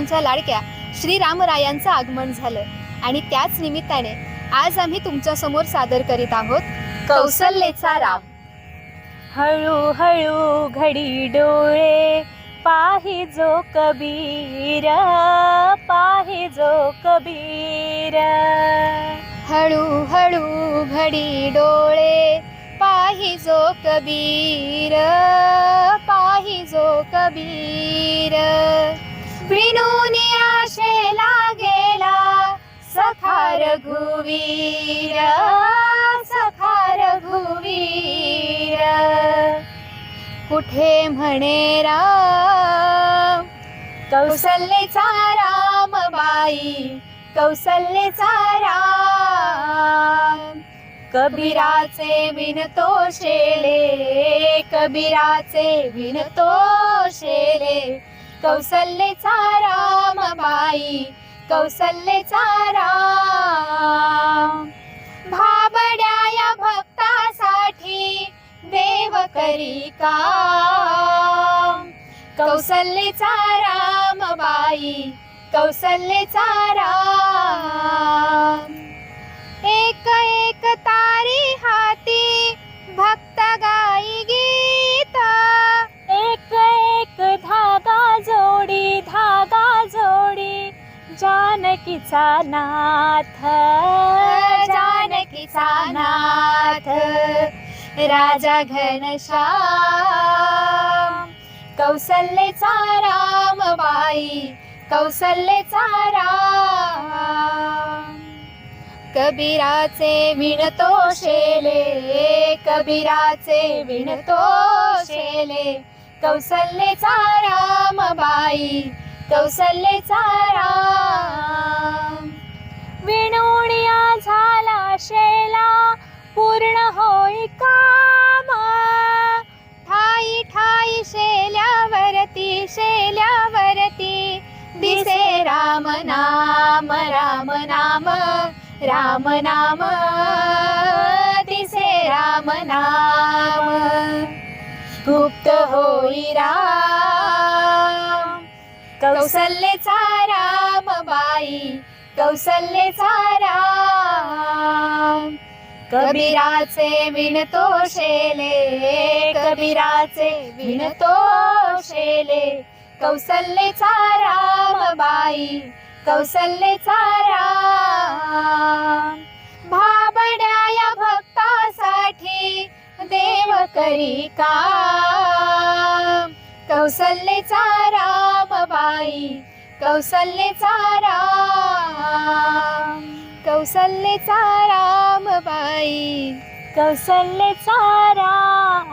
भक्तांच्या लाडक्या श्री रामरायांचं आगमन झालं आणि त्याच निमित्ताने आज आम्ही तुमच्या समोर सादर करीत आहोत कौसल्याचा राम। हळू हळू घडी डोळे पाहि जो कबीर, पाहि जो कबीर। हळू हळू घडी डोळे पाहि जो कबीर, पाहि जो कबीर। विणून आशेला गेला सखा रघुवीर, सखा रघुवीर। कुठे म्हणे राम कौसल्याचा राम बाई, कौसल्याचा राम। कबीराचे विणतो शेले, कबीराचे विणतो शेले। कौसल्याचा राम बाई, कौसल्याचा राम। भाबड्या या भक्तासाठी देव करी काम। कौसल्याचा राम बाई, कौसल्याचा राम। एक एक तारी हाती भक्त गाई गीत, एक एक धागा जोडी, धागा जोडी। जानकीचा नाथ, जानकीचा नाथ। राजा घनश्याम कौसल्याचा राम बाई, कौसल्याचा राम। कबीराचे विणतो शेले, कबीराचे विणतो शेले। कौसल्याचा राम बाई, कौसल्याचा राम। विणोणिया झाला शेला पूर्ण होई काम। ठाई ठाई शेल्यावरती, शेल्यावरती दिसे राम नाम, राम नाम, राम नाम। दिसे राम नाम। गुप्त होई राम कौसल्याचा राम बाई, कौसल्याचा राम। कबीराचे विणतो शेले, कबीराचे विणतो शेले। कौसल्याचा राम बाई, कौसल्याचा राम। भाबड्या या भक्तासाठी देव करी काम। कौसल्याचा राम बाई, कौसल्याचा राम। कौसल्याचा राम बाई, कौसल्याचा राम।